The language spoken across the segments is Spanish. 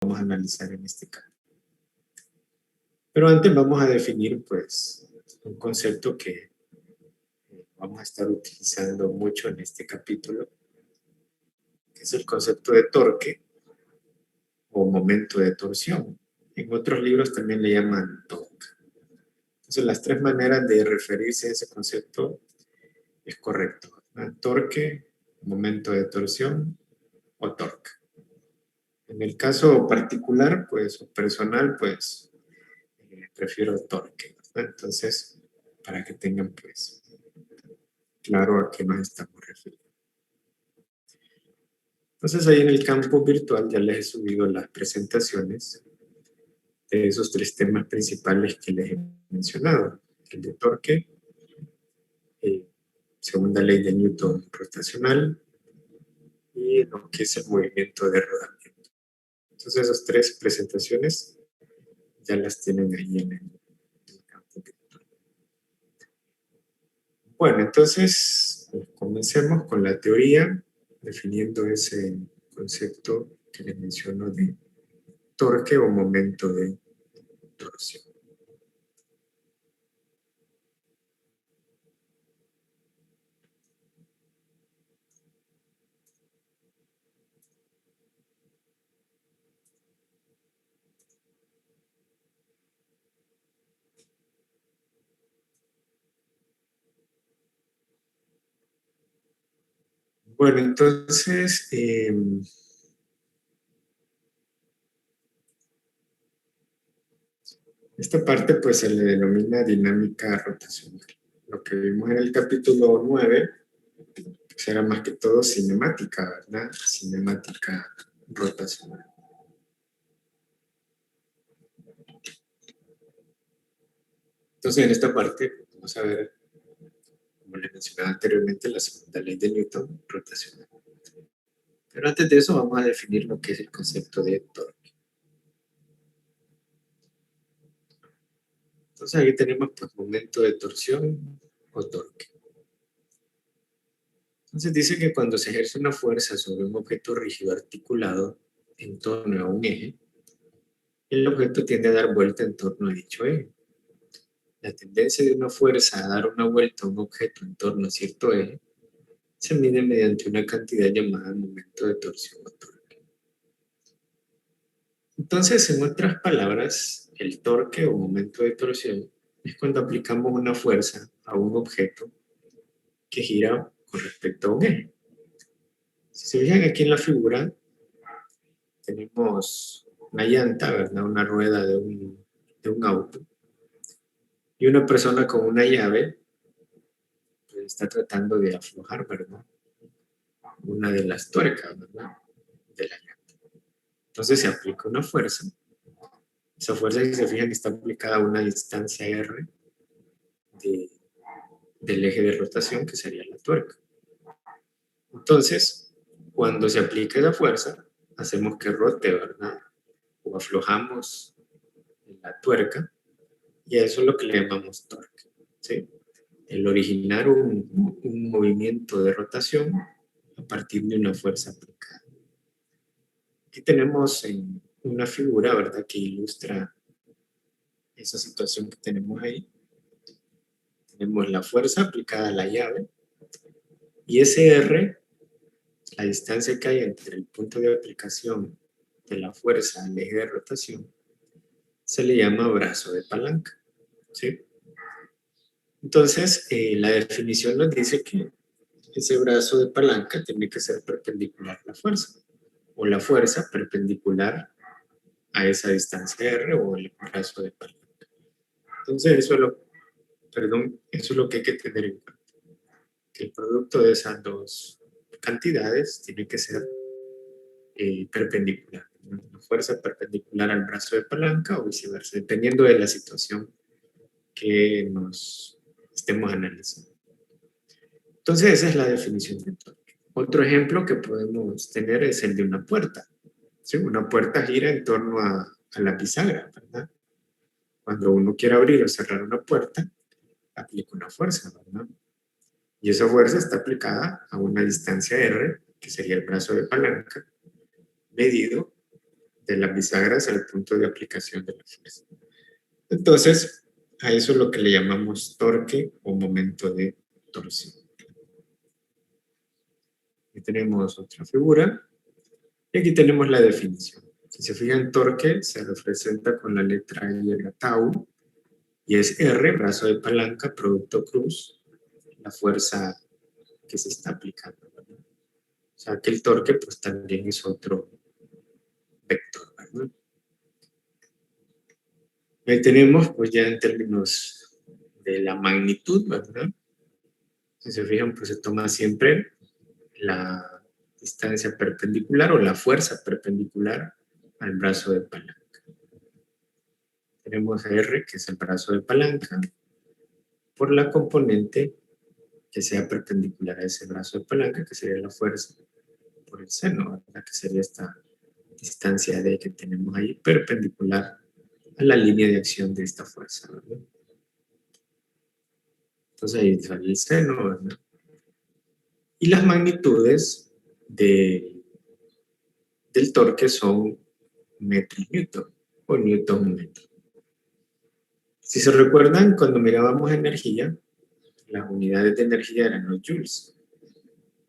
vamos a analizar en este caso. Pero antes vamos a definir, pues, un concepto que vamos a estar utilizando mucho en este capítulo, que es el concepto de torque o momento de torsión. En otros libros también le llaman torque. Entonces, las tres maneras de referirse a ese concepto es correcto, ¿verdad? Torque, momento de torsión o torque. En el caso particular, pues, o personal, pues, prefiero torque, ¿verdad? Entonces, para que tengan, pues, claro a qué nos estamos refiriendo. Entonces, ahí en el campo virtual ya les he subido las presentaciones de esos tres temas principales que les he mencionado. El de torque, eh, segunda ley de Newton rotacional y lo que es el movimiento de rodamiento. Entonces, esas tres presentaciones ya las tienen ahí en el campo virtual. Bueno, entonces, comencemos con la teoría, definiendo ese concepto que les menciono de torque o momento de torsión. Bueno, entonces, esta parte pues se le denomina dinámica rotacional. Lo que vimos en el capítulo 9 pues era más que todo cinemática, ¿verdad? Cinemática rotacional. Entonces, en esta parte vamos a ver, como les mencionaba anteriormente, la segunda ley de Newton rotacional. Pero antes de eso vamos a definir lo que es el concepto de torque. Entonces, aquí tenemos pues momento de torsión o torque. Entonces dice que cuando se ejerce una fuerza sobre un objeto rígido articulado en torno a un eje, el objeto tiende a dar vuelta en torno a dicho eje. La tendencia de una fuerza a dar una vuelta a un objeto en torno a cierto eje se mide mediante una cantidad llamada momento de torsión o torque. Entonces, en otras palabras, el torque o momento de torsión es cuando aplicamos una fuerza a un objeto que gira con respecto a un eje. Si se fijan aquí en la figura, tenemos una llanta, ¿verdad? Una rueda de un auto. Y una persona con una llave pues, está tratando de aflojar, ¿verdad? Una de las tuercas, ¿verdad? De la llanta. Entonces se aplica una fuerza. Esa fuerza, si se fijan, está aplicada a una distancia R de, del eje de rotación, que sería la tuerca. Entonces, cuando se aplica esa fuerza, hacemos que rote, ¿verdad? O aflojamos la tuerca, y a eso es lo que le llamamos torque, ¿sí? El originar un movimiento de rotación a partir de una fuerza aplicada. Aquí tenemos una figura, ¿verdad?, que ilustra esa situación que tenemos ahí. Tenemos la fuerza aplicada a la llave y ese R, la distancia que hay entre el punto de aplicación de la fuerza al eje de rotación, se le llama brazo de palanca, ¿sí? Entonces, la definición nos dice que ese brazo de palanca tiene que ser perpendicular a la fuerza, o la fuerza perpendicular a esa distancia R o el brazo de palanca. Entonces, eso es lo que hay que tener en cuenta, que el producto de esas dos cantidades tiene que ser perpendicular, ¿no? Una fuerza perpendicular al brazo de palanca o viceversa, dependiendo de la situación que nos estemos analizando. Entonces, esa es la definición de torque. Otro ejemplo que podemos tener es el de una puerta. ¿Sí? Una puerta gira en torno a la bisagra, ¿verdad? Cuando uno quiere abrir o cerrar una puerta, aplica una fuerza, ¿verdad? Y esa fuerza está aplicada a una distancia R, que sería el brazo de palanca, medido de las bisagras al punto de aplicación de la fuerza. Entonces, a eso es lo que le llamamos torque o momento de torsión. Aquí tenemos otra figura y aquí tenemos la definición. Si se fijan, torque se representa con la letra Y tau y es R, brazo de palanca, producto cruz, la fuerza que se está aplicando, ¿verdad? O sea que el torque pues también es otro vector, ¿verdad? Ahí tenemos pues ya en términos de la magnitud, ¿verdad? Si se fijan, pues se toma siempre la distancia perpendicular o la fuerza perpendicular al brazo de palanca. Tenemos R, que es el brazo de palanca, por la componente que sea perpendicular a ese brazo de palanca, que sería la fuerza por el seno, ¿verdad? Que sería esta distancia D que tenemos ahí, perpendicular a la línea de acción de esta fuerza, ¿verdad? Entonces ahí sale el seno, ¿verdad? Y las magnitudes del torque son metros newton o newton metro. Si se recuerdan, cuando mirábamos energía, las unidades de energía eran los joules.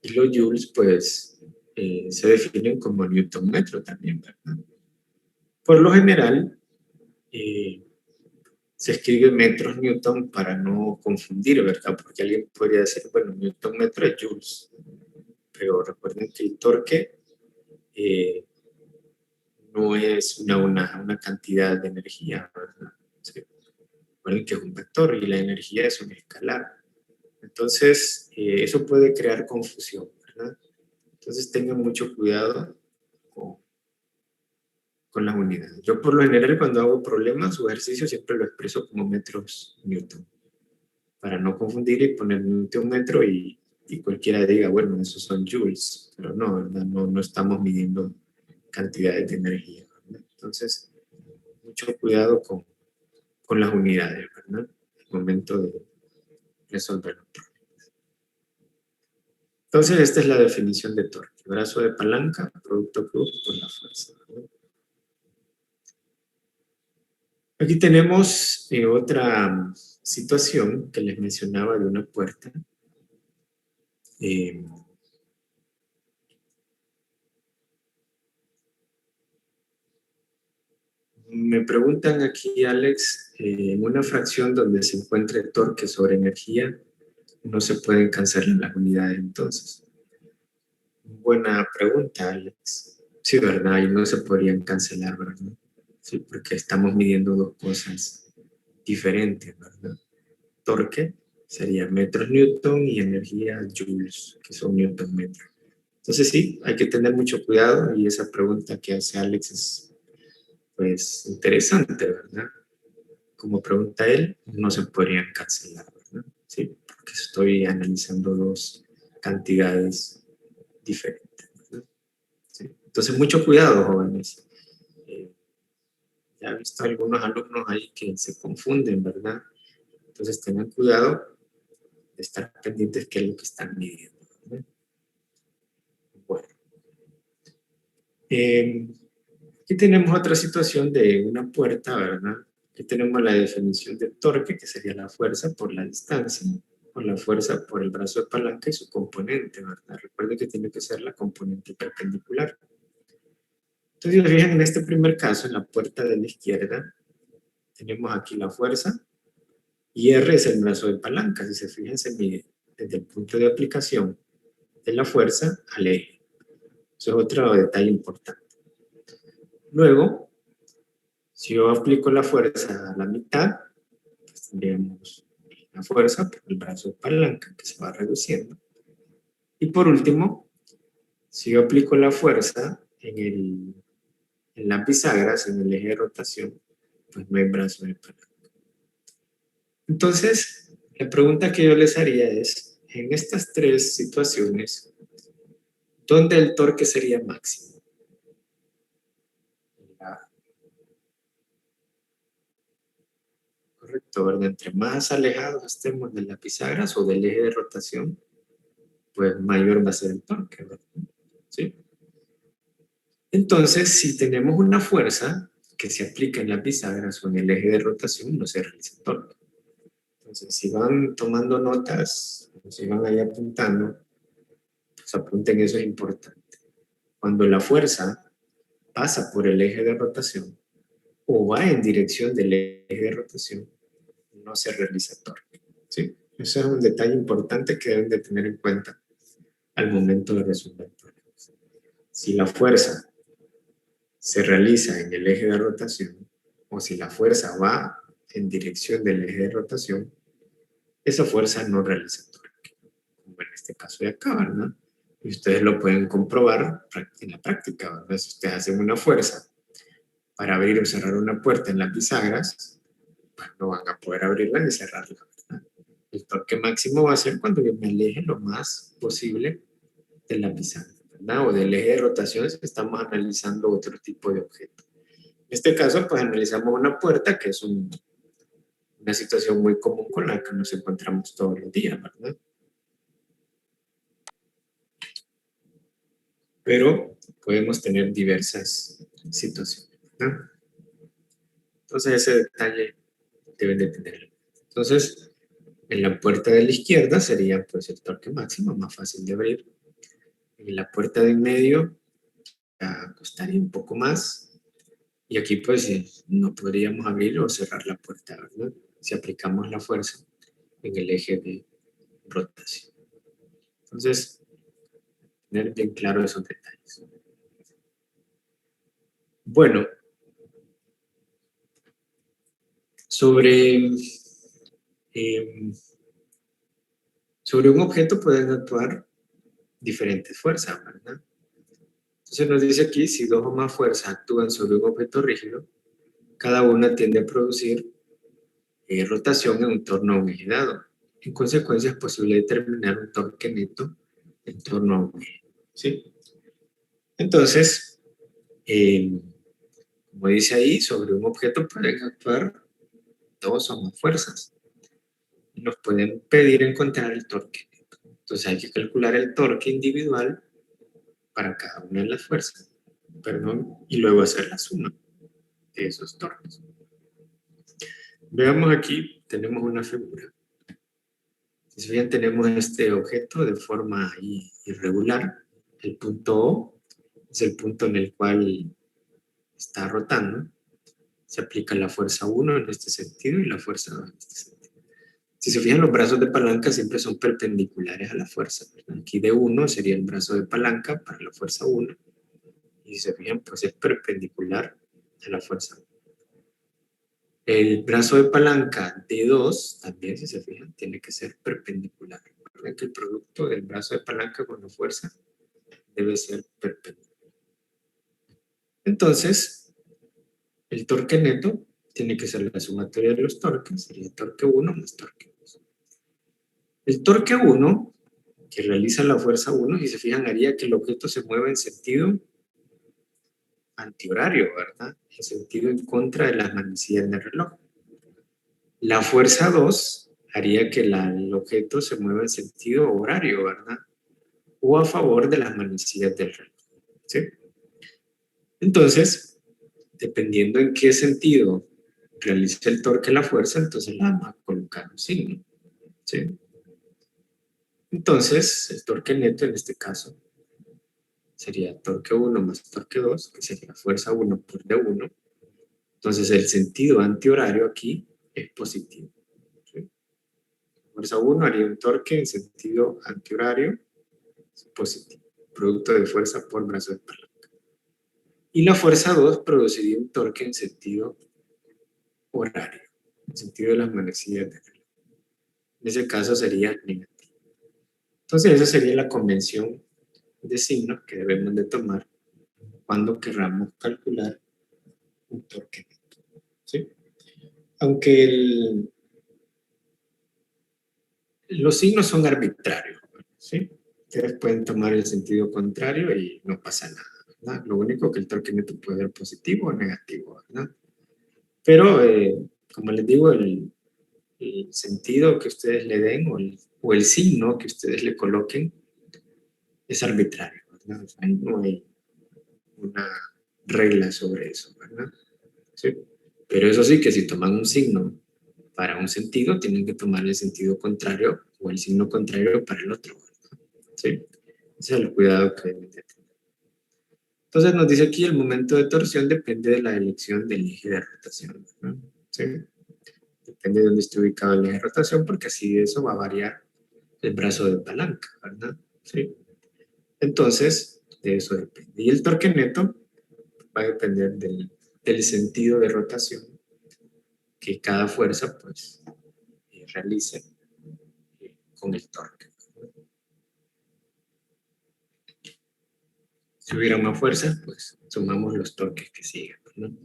Y los joules, pues, se definen como newton metro también, ¿verdad? Por lo general, se escribe metros newton para no confundir, ¿verdad? Porque alguien podría decir, bueno, newton metro es joules. Pero recuerden que el torque no es una cantidad de energía, ¿verdad? ¿Sí? Recuerden que es un vector y la energía es un escalar. Entonces, eso puede crear confusión, ¿verdad? Entonces, tengan mucho cuidado con las unidades. Yo, por lo general, cuando hago problemas o ejercicios, siempre lo expreso como metros newton, para no confundir y poner newton metro y cualquiera diga, bueno, esos son joules, pero no, ¿verdad? No estamos midiendo cantidades de energía, ¿verdad? Entonces, mucho cuidado con las unidades, ¿verdad? Al momento de resolver los problemas. Entonces, esta es la definición de torque. Brazo de palanca, producto cruz por la fuerza, ¿verdad? Aquí tenemos otra situación que les mencionaba de una puerta. Me preguntan aquí, Alex, en una fracción donde se encuentre torque sobre energía, no se pueden cancelar las unidades entonces. Buena pregunta, Alex. Sí, ¿verdad? Y no se podrían cancelar, ¿verdad? Sí, porque estamos midiendo dos cosas diferentes, ¿verdad? Torque sería metros newton y energía joules, que son newton metro. Entonces sí, hay que tener mucho cuidado y esa pregunta que hace Alex es pues interesante, ¿verdad? Como pregunta él, no se podrían cancelar, ¿verdad? Sí, porque estoy analizando dos cantidades diferentes, ¿verdad? Sí. Entonces mucho cuidado, jóvenes. Ya he visto algunos alumnos ahí que se confunden, ¿verdad? Entonces tengan cuidado de estar pendientes de qué es lo que están midiendo, ¿verdad? Bueno. Aquí tenemos otra situación de una puerta, ¿verdad? Aquí tenemos la definición de torque, que sería la fuerza por la distancia, o la fuerza por el brazo de palanca y su componente, ¿verdad? Recuerden que tiene que ser la componente perpendicular. Entonces, si se fijan en este primer caso, en la puerta de la izquierda, tenemos aquí la fuerza, y R es el brazo de palanca. Si se fijan, se mide desde el punto de aplicación de la fuerza al eje. Eso es otro detalle importante. Luego, si yo aplico la fuerza a la mitad, pues tendríamos la fuerza por el brazo de palanca que se va reduciendo. Y por último, si yo aplico la fuerza en las bisagras, en el eje de rotación, pues no hay brazo de palanca. Entonces, la pregunta que yo les haría es, en estas tres situaciones, ¿dónde el torque sería máximo? Correcto, ¿verdad? Entre más alejados estemos de las bisagras o del eje de rotación, pues mayor va a ser el torque, ¿verdad? ¿Sí? Entonces, si tenemos una fuerza que se aplica en las bisagras o en el eje de rotación, no se realiza torque. Entonces, si van tomando notas, si van ahí apuntando, pues apunten, eso es importante. Cuando la fuerza pasa por el eje de rotación o va en dirección del eje de rotación, no se realiza torque. ¿Sí? Eso es un detalle importante que deben de tener en cuenta al momento de resolver problemas. Si la fuerza se realiza en el eje de rotación o si la fuerza va en dirección del eje de rotación, esa fuerza no realiza torque, como en este caso de acá, ¿verdad? Y ustedes lo pueden comprobar en la práctica, ¿verdad? Si ustedes hacen una fuerza para abrir o cerrar una puerta en las bisagras, pues no van a poder abrirla ni cerrarla, ¿verdad? El torque máximo va a ser cuando yo me aleje lo más posible de la bisagra, ¿verdad? O del eje de rotación si estamos analizando otro tipo de objeto. En este caso, pues analizamos una puerta, que es una situación muy común con la que nos encontramos todos los días, ¿verdad? Pero podemos tener diversas situaciones, ¿verdad? Entonces ese detalle deben de tenerlo. Entonces, en la puerta de la izquierda sería pues el torque máximo, más fácil de abrir. En la puerta de en medio ya costaría un poco más. Y aquí pues no podríamos abrir o cerrar la puerta, ¿verdad? Si aplicamos la fuerza en el eje de rotación. Entonces, tener bien claro esos detalles. Bueno, sobre, eh, sobre un objeto pueden actuar diferentes fuerzas, ¿verdad? Entonces nos dice aquí, si dos o más fuerzas actúan sobre un objeto rígido, cada una tiende a producir rotación en un torno a un eje dado. En consecuencia, es posible determinar un torque neto en torno a un eje. ¿Sí? Entonces, como dice ahí, sobre un objeto pueden actuar dos o más fuerzas. Y nos pueden pedir encontrar el torque neto. Entonces hay que calcular el torque individual para cada una de las fuerzas, perdón, y luego hacer la suma de esos torques. Veamos aquí, tenemos una figura. Si bien tenemos este objeto de forma irregular, el punto O es el punto en el cual está rotando. Se aplica la fuerza 1 en este sentido y la fuerza 2 en este sentido. Si se fijan, los brazos de palanca siempre son perpendiculares a la fuerza, ¿verdad? Aquí de 1 sería el brazo de palanca para la fuerza 1. Y si se fijan, pues es perpendicular a la fuerza 1. El brazo de palanca de 2, también si se fijan, tiene que ser perpendicular. Recuerden que el producto del brazo de palanca con la fuerza debe ser perpendicular. Entonces, el torque neto tiene que ser la sumatoria de los torques, sería torque 1 más torque 2. El torque 1, que realiza la fuerza 1, si se fijan, haría que el objeto se mueva en sentido antihorario, ¿verdad? En sentido en contra de las manecillas del reloj. La fuerza 2 haría que el objeto se mueva en sentido horario, ¿verdad? O a favor de las manecillas del reloj, ¿sí? Entonces, dependiendo en qué sentido realiza el torque la fuerza, entonces la vamos a colocar un signo, ¿sí? Entonces, el torque neto en este caso sería torque 1 más torque 2, que sería fuerza 1 por D1. Entonces, el sentido antihorario aquí es positivo, ¿sí? Fuerza 1 haría un torque en sentido antihorario positivo, producto de fuerza por brazo de palanca. Y la fuerza 2 produciría un torque en sentido horario, en sentido de las manecillas de reloj. En ese caso sería negativo. Entonces esa sería la convención de signos que debemos de tomar cuando querramos calcular un torque neto, ¿sí? Aunque los signos son arbitrarios, ¿sí? Ustedes pueden tomar el sentido contrario y no pasa nada, ¿verdad? Lo único que el torque neto puede ser positivo o negativo, ¿verdad? Pero, como les digo, el sentido que ustedes le den o el signo que ustedes le coloquen es arbitrario, ¿verdad? O sea, ahí no una regla sobre eso, ¿verdad? ¿Sí? Pero eso sí, que si toman un signo para un sentido, tienen que tomar el sentido contrario o el signo contrario para el otro, ¿verdad? ¿Sí? Ese es el cuidado que deben de tener. Entonces nos dice aquí el momento de torsión depende de la elección del eje de rotación, ¿verdad? ¿Sí? Depende de dónde esté ubicado el eje de rotación, porque así de eso va a variar el brazo de palanca, ¿verdad? ¿Sí? Entonces, de eso depende. Y el torque neto va a depender del sentido de rotación que cada fuerza, pues, realice con el torque. Si hubiera más fuerza, pues sumamos los torques que siguen, ¿no?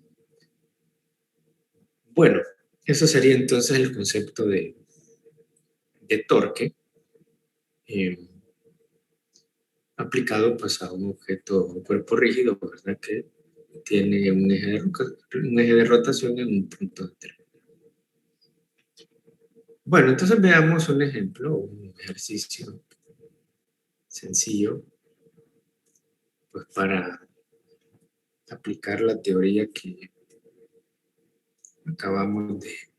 Bueno, eso sería entonces el concepto de torque eh, aplicado pues a un objeto, un cuerpo rígido, ¿verdad? Que tiene un eje de rotación en un punto determinado. Bueno, entonces veamos un ejemplo, un ejercicio sencillo, pues para aplicar la teoría que acabamos de.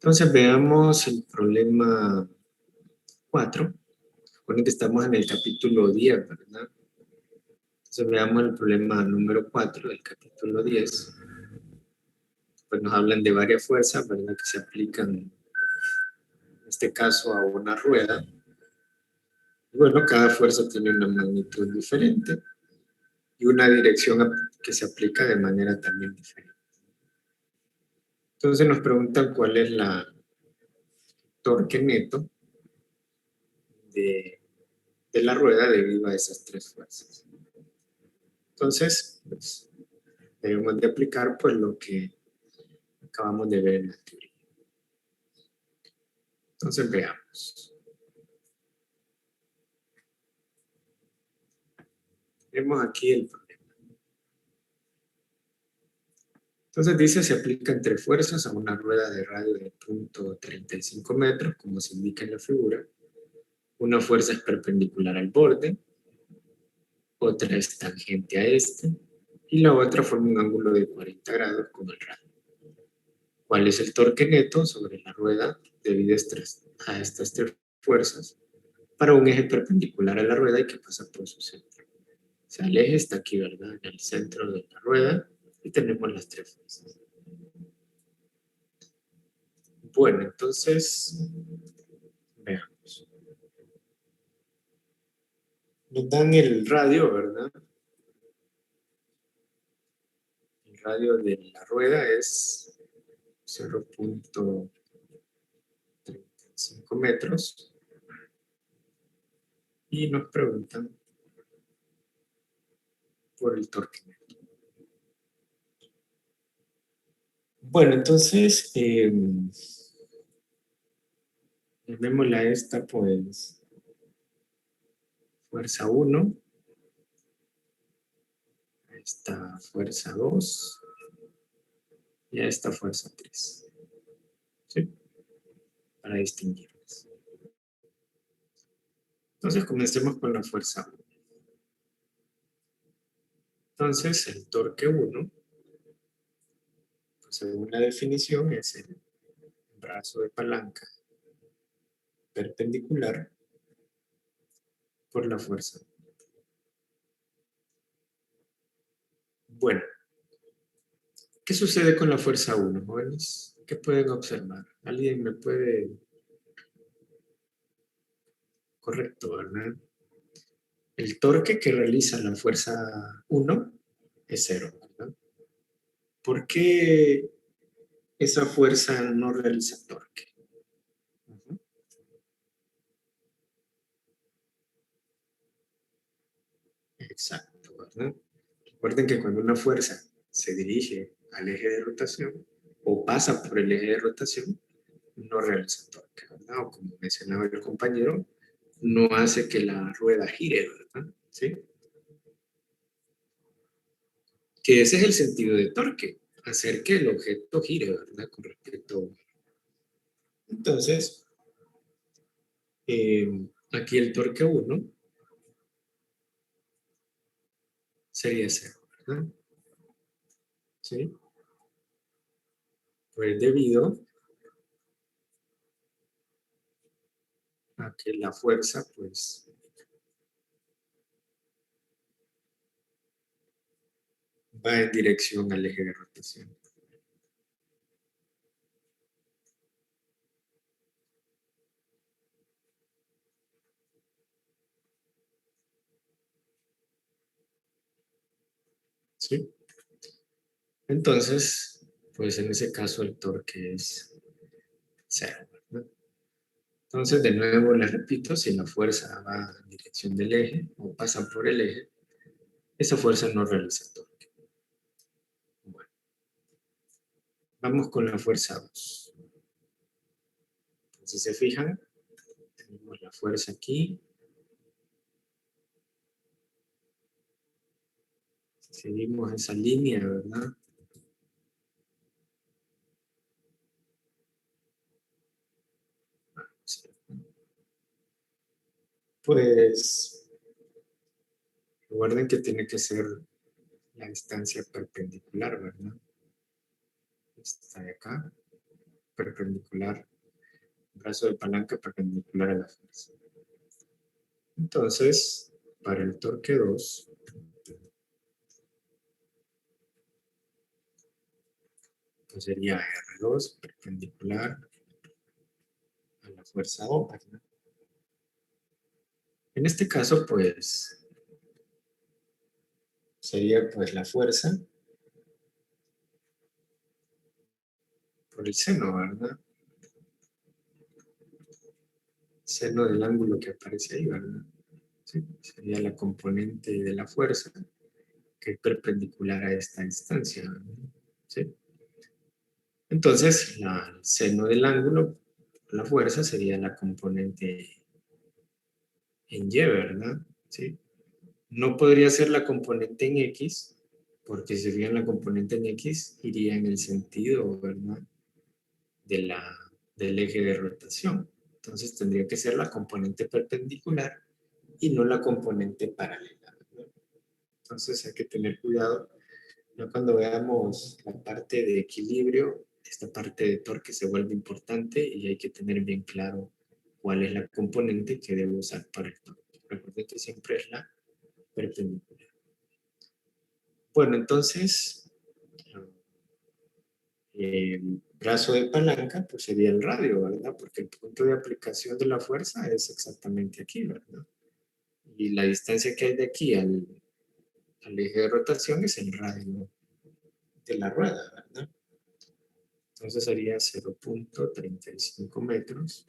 Entonces veamos el problema 4. Recuerden que estamos en el capítulo 10, ¿verdad? Entonces veamos el problema número 4 del capítulo 10. Pues nos hablan de varias fuerzas, ¿verdad? Que se aplican, en este caso, a una rueda. Y bueno, cada fuerza tiene una magnitud diferente y una dirección que se aplica de manera también diferente. Entonces nos preguntan cuál es la torque neto de, de la rueda debido a esas tres fuerzas. Entonces, pues, debemos de aplicar pues lo que acabamos de ver en la teoría. Entonces veamos. Vemos aquí el problema. Entonces dice, se aplican tres fuerzas a una rueda de radio de 0.35 metros, como se indica en la figura. Una fuerza es perpendicular al borde, otra es tangente a este, y la otra forma un ángulo de 40 grados con el radio. ¿Cuál es el torque neto sobre la rueda debido a estas tres fuerzas para un eje perpendicular a la rueda y que pasa por su centro? O sea, el eje está aquí, ¿verdad? En el centro de la rueda y tenemos las tres fuerzas. Bueno, entonces, veamos. Nos dan el radio, ¿verdad? El radio de la rueda es 0.35 metros. Y nos preguntan por el torque neto. Bueno, entonces, llamémosle a esta, pues, fuerza 1, a esta fuerza 2 y a esta fuerza 3. ¿Sí? Para distinguirlas. Entonces, comencemos con la fuerza 1. Entonces, el torque 1, pues, según la definición, es el brazo de palanca perpendicular por la fuerza. Bueno, ¿qué sucede con la fuerza 1, jóvenes? ¿Qué pueden observar? ¿Alguien me puede? Correcto, ¿verdad? El torque que realiza la fuerza 1 es 0, ¿verdad? ¿Por qué esa fuerza no realiza torque? Ujú. Exacto, ¿verdad? Recuerden que cuando una fuerza se dirige al eje de rotación o pasa por el eje de rotación, no realiza torque, ¿verdad? O como mencionaba el compañero, no hace que la rueda gire, ¿verdad? ¿Sí? Que ese es el sentido de torque, hacer que el objeto gire, ¿verdad? Con respecto. Entonces, aquí el torque 1 sería 0, ¿verdad? ¿Sí? Pues debido a que la fuerza, pues, va en dirección al eje de rotación. ¿Sí? Entonces, pues en ese caso el torque es 0, ¿verdad? Entonces, de nuevo les repito, si la fuerza va en dirección del eje o pasa por el eje, esa fuerza no realiza torque. Bueno, vamos con la fuerza 2. Entonces, se fijan, tenemos la fuerza aquí. Seguimos esa línea, ¿verdad? Pues, recuerden que tiene que ser la distancia perpendicular, ¿verdad? Esta de acá, perpendicular, brazo de palanca perpendicular a la fuerza. Entonces, para el torque 2, pues sería R2 perpendicular a la fuerza O, ¿verdad? En este caso, pues, sería pues la fuerza por el seno, ¿verdad? Seno del ángulo que aparece ahí, ¿verdad? ¿Sí? Sería la componente de la fuerza que es perpendicular a esta distancia, ¿verdad? ¿Sí? Entonces, el seno del ángulo, la fuerza sería la componente en Y, ¿verdad? ¿Sí? No podría ser la componente en X, porque si sería la componente en X, iría en el sentido, ¿verdad? Del eje de rotación. Entonces tendría que ser la componente perpendicular y no la componente paralela, ¿verdad? Entonces hay que tener cuidado. Ya cuando veamos la parte de equilibrio, esta parte de torque se vuelve importante y hay que tener bien claro cuál es la componente que debo usar para el torque. Recuerden que siempre es la perpendicular. Bueno, entonces, el brazo de palanca pues sería el radio, ¿verdad? Porque el punto de aplicación de la fuerza es exactamente aquí, ¿verdad? Y la distancia que hay de aquí al eje de rotación es el radio de la rueda, ¿verdad? Entonces sería 0.35 metros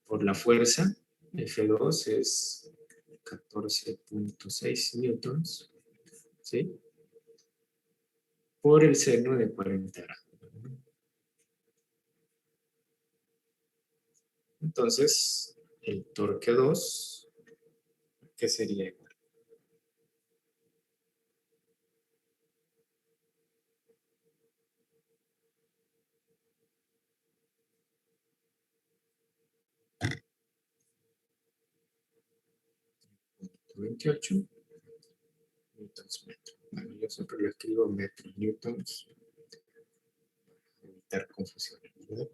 por la fuerza. F2 es 14.6 newtons, ¿sí? Por el seno de 40 grados. Entonces, el torque 2, que sería igual. A 28 newtons metro. Bueno, yo siempre lo escribo metros newtons para evitar confusiones, ¿verdad?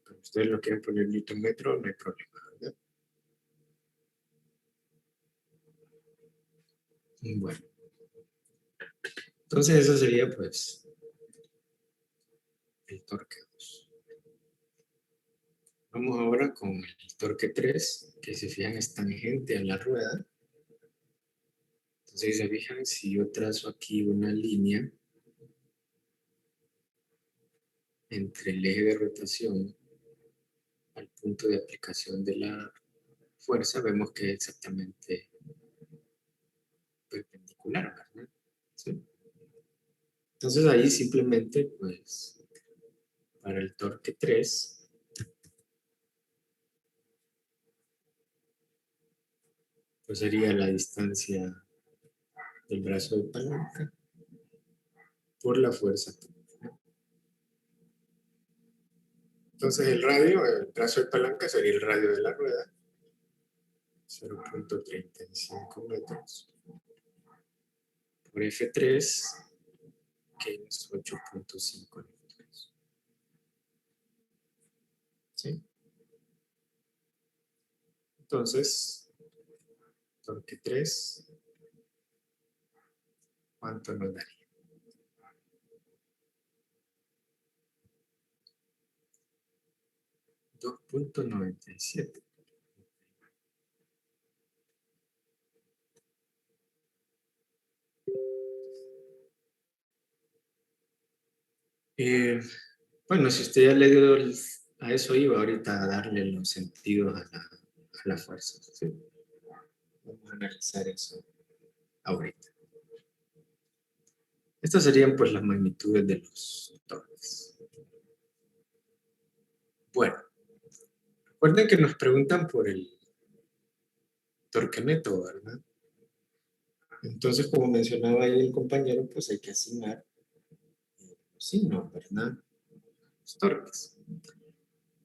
Pero ustedes lo quieren poner newton metro, no hay problema, ¿verdad? Bueno, entonces eso sería pues el torque 2. Vamos ahora con el torque 3, que se fijan es tangente a la rueda. Entonces se fijan, si yo trazo aquí una línea entre el eje de rotación al punto de aplicación de la fuerza, vemos que es exactamente perpendicular, ¿verdad? ¿Sí? Entonces ahí simplemente pues para el torque 3, pues sería la distancia del brazo de palanca por la fuerza. Entonces el brazo de palanca sería el radio de la rueda, 0.35 metros, por F3, que es 8.5 metros. ¿Sí? Entonces, torque 3, ¿cuánto nos daría? 2.97. Bueno, si usted ya le dio a eso, iba ahorita a darle los sentidos a la fuerza. ¿Sí? Vamos a analizar eso ahorita. Estas serían pues las magnitudes de los torques. Bueno, recuerden que nos preguntan por el torque neto, ¿verdad? Entonces, como mencionaba ahí el compañero, pues hay que asignar los signos, ¿verdad? Los torques.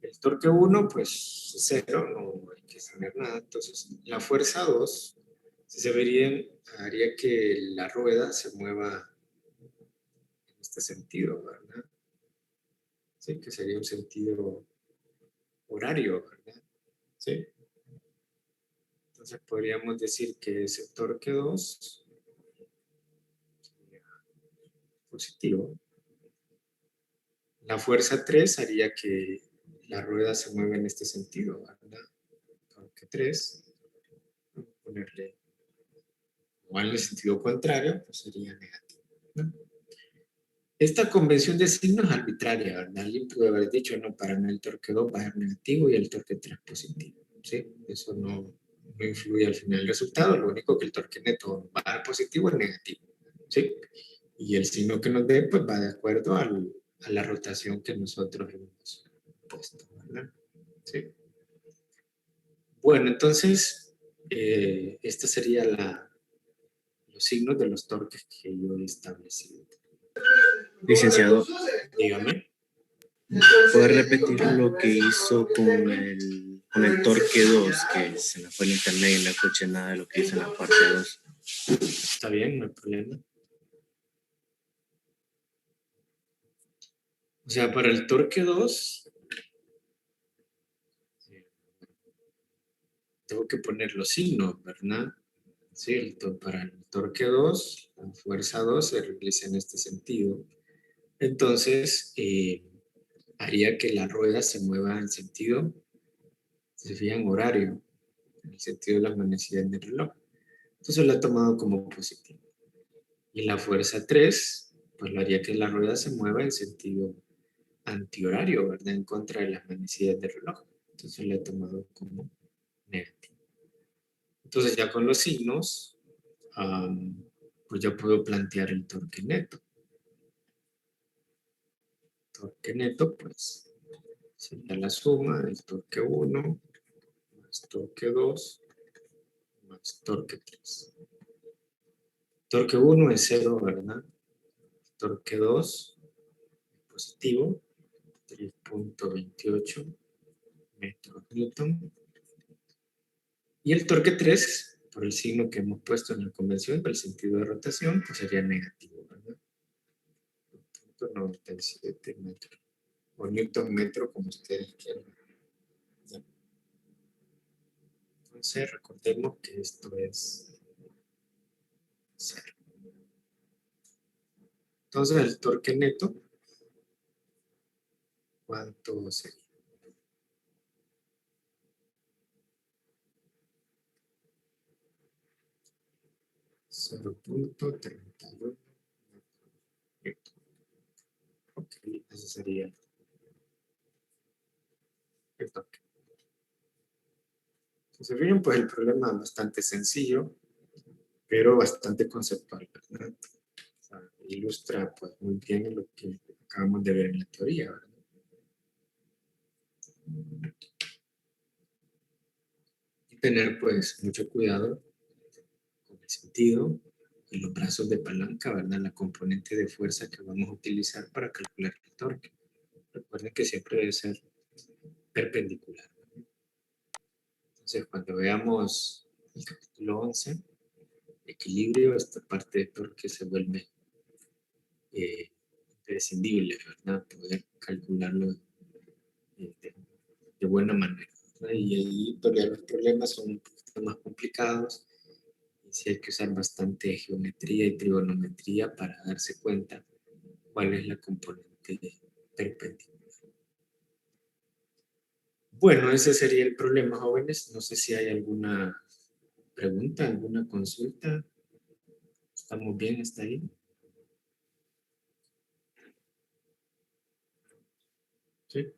El torque 1, pues 0, no hay que asignar nada. Entonces, la fuerza 2, si se verían, haría que la rueda se mueva en este sentido, ¿verdad? Sí, que sería un sentido horario, ¿verdad? Sí. Entonces podríamos decir que ese torque 2 sería positivo. La fuerza 3 haría que la rueda se mueva en este sentido, ¿verdad? Torque 3, vamos a ponerle igual en el sentido contrario, pues sería negativo, ¿no? Esta convención de signos es arbitraria, ¿verdad? Alguien puede haber dicho, no, para mí el torque 2 va a ser negativo y el torque 3 positivo, ¿sí? Eso no influye al final del resultado, lo único que el torque neto va a dar positivo es negativo, ¿sí? Y el signo que nos dé, pues va de acuerdo a la rotación que nosotros hemos puesto, ¿verdad? ¿Sí? Bueno, entonces, estos serían los signos de los torques que yo he establecido. Licenciado, Dígame. ¿puede repetir lo que hizo con el torque 2? Que se me fue el internet y no escuché nada de lo que hizo en la parte 2. Está bien, no hay problema. O sea, para el torque 2, tengo que poner los signos, ¿verdad? Sí, para el torque 2, la fuerza 2 se realiza en este sentido. Entonces, haría que la rueda se mueva en sentido, se fija en horario, en el sentido de las manecillas del reloj. Entonces lo he tomado como positivo. Y la fuerza 3, pues lo haría que la rueda se mueva en sentido antihorario, ¿verdad? En contra de las manecillas del reloj. Entonces lo he tomado como negativo. Entonces ya con los signos, pues ya puedo plantear el torque neto. Torque neto, pues, sería la suma del torque 1 más torque 2 más torque 3. Torque 1 es 0, ¿verdad? Torque 2 positivo, 3.28 metros newton. Y el torque 3, por el signo que hemos puesto en la convención, por el sentido de rotación, pues sería negativo, ¿verdad? 0.97 metros. O newton metro, como ustedes quieran. Entonces, recordemos que esto es 0. Entonces, el torque neto, ¿cuánto sería? 0.31 metros. Ok, ese sería el torque. Entonces, bien, pues el problema es bastante sencillo, pero bastante conceptual, ¿verdad? O sea, ilustra pues muy bien lo que acabamos de ver en la teoría, ¿verdad? Y tener pues mucho cuidado con el sentido y los brazos de palanca, ¿verdad? La componente de fuerza que vamos a utilizar para calcular el torque. Recuerden que siempre debe ser perpendicular. Entonces, cuando veamos el capítulo 11, equilibrio, esta parte de torque se vuelve imprescindible, ¿verdad? Poder calcularlo de buena manera, ¿verdad? Y ahí todavía los problemas son un poquito más complicados. Y sí hay que usar bastante geometría y trigonometría para darse cuenta cuál es la componente perpendicular. Bueno, ese sería el problema, jóvenes. No sé si hay alguna pregunta, alguna consulta. ¿Estamos bien hasta ahí? Sí.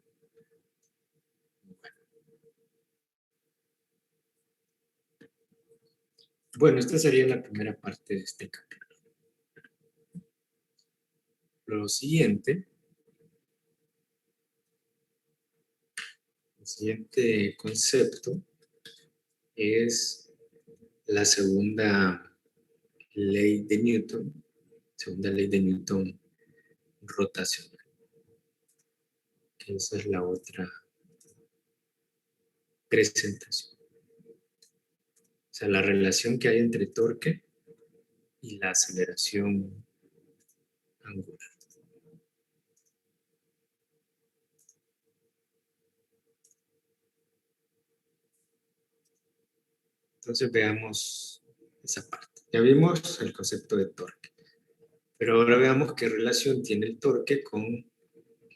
Bueno, esta sería la primera parte de este capítulo. Lo siguiente, el siguiente concepto es la segunda ley de Newton, segunda ley de Newton rotacional, que esa es la otra presentación. O sea, la relación que hay entre torque y la aceleración angular. Entonces veamos esa parte. Ya vimos el concepto de torque, pero ahora veamos qué relación tiene el torque con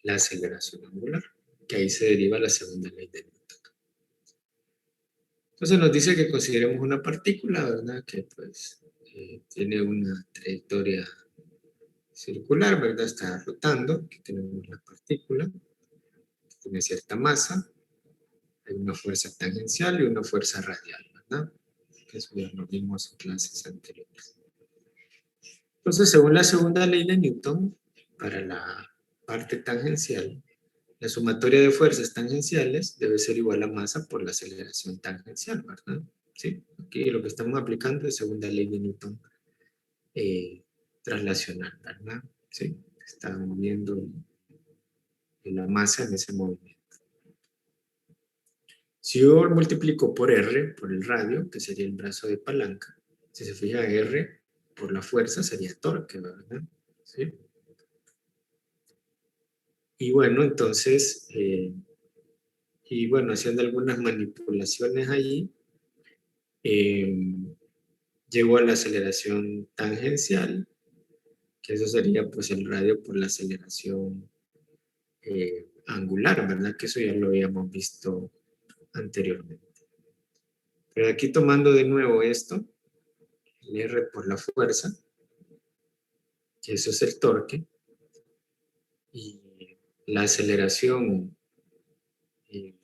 la aceleración angular, que ahí se deriva la segunda ley de Newton. Entonces nos dice que consideremos una partícula, ¿verdad? Que pues tiene una trayectoria circular, ¿verdad? Está rotando. Aquí tenemos la partícula, que tiene cierta masa, hay una fuerza tangencial y una fuerza radial, ¿verdad? Que eso ya lo vimos en clases anteriores. Entonces, según la segunda ley de Newton, para la parte tangencial, la sumatoria de fuerzas tangenciales debe ser igual a masa por la aceleración tangencial, ¿verdad? Sí, aquí lo que estamos aplicando es segunda ley de Newton traslacional, ¿verdad? Sí, está moviendo la masa en ese movimiento. Si yo multiplico por R, por el radio, que sería el brazo de palanca, si se fija R por la fuerza sería torque, ¿verdad? ¿Sí? Y bueno, entonces, y bueno, haciendo algunas manipulaciones allí, llego a la aceleración tangencial, que eso sería pues el radio por la aceleración angular, ¿verdad? Que eso ya lo habíamos visto anteriormente. Pero aquí tomando de nuevo esto, el R por la fuerza, que eso es el torque, y la aceleración eh,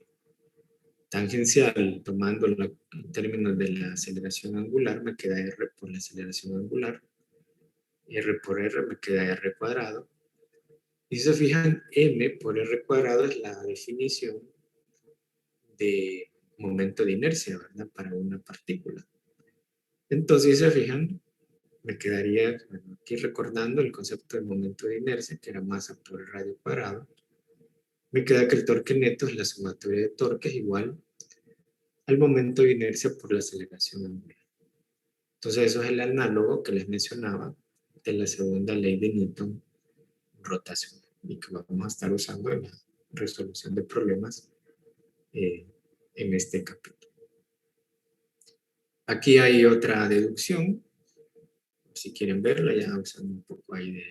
tangencial, tomando en términos de la aceleración angular, me queda R por la aceleración angular, R por R me queda R cuadrado, y si se fijan, M por R cuadrado es la definición de momento de inercia, ¿verdad? Para una partícula. Entonces, si se fijan, me quedaría, bueno, aquí recordando el concepto de momento de inercia, que era masa por el radio cuadrado, me queda que el torque neto es la sumatoria de torques igual al momento de inercia por la aceleración angular. Entonces, eso es el análogo que les mencionaba de la segunda ley de Newton rotacional y que vamos a estar usando en la resolución de problemas en este capítulo. Aquí hay otra deducción, si quieren verla, ya usando un poco ahí de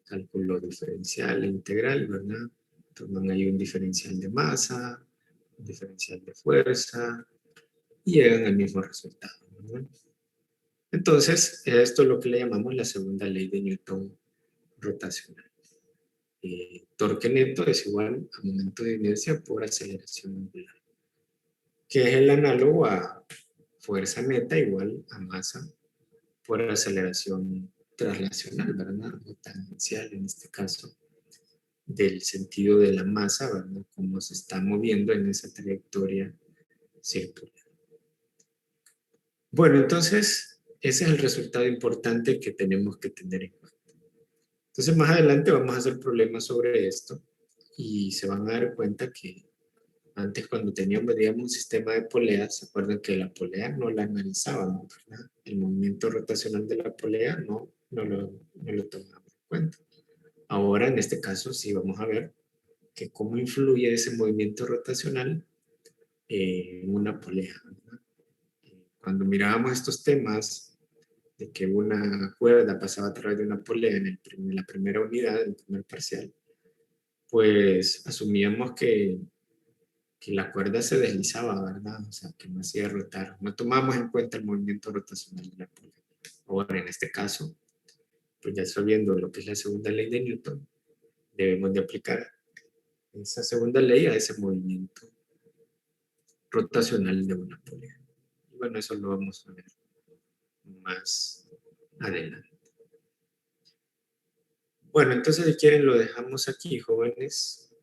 cálculo diferencial e integral, ¿verdad? Toman ahí un diferencial de masa, un diferencial de fuerza, y llegan al mismo resultado, ¿verdad? Entonces, esto es lo que le llamamos la segunda ley de Newton rotacional. Torque neto es igual a momento de inercia por aceleración angular, que es el análogo a fuerza neta igual a masa por aceleración traslacional, ¿verdad? O tangencial en este caso, del sentido de la masa, ¿verdad? Cómo se está moviendo en esa trayectoria circular. Bueno, entonces, ese es el resultado importante que tenemos que tener en cuenta. Entonces, más adelante vamos a hacer problemas sobre esto y se van a dar cuenta que antes cuando teníamos, digamos, un sistema de poleas, se acuerdan que la polea no la analizábamos, ¿verdad? El movimiento rotacional de la polea no lo tomábamos en cuenta. Ahora, en este caso, sí vamos a ver que cómo influye ese movimiento rotacional en una polea, ¿verdad? Cuando mirábamos estos temas de que una cuerda pasaba a través de una polea en la primera unidad, en el primer parcial, pues asumíamos que la cuerda se deslizaba, ¿verdad? O sea, que no hacía rotar. No tomamos en cuenta el movimiento rotacional de la polea. Ahora, en este caso, pues ya sabiendo lo que es la segunda ley de Newton, debemos de aplicar esa segunda ley a ese movimiento rotacional de una polea. Y bueno, eso lo vamos a ver más adelante. Bueno, entonces si quieren lo dejamos aquí, jóvenes.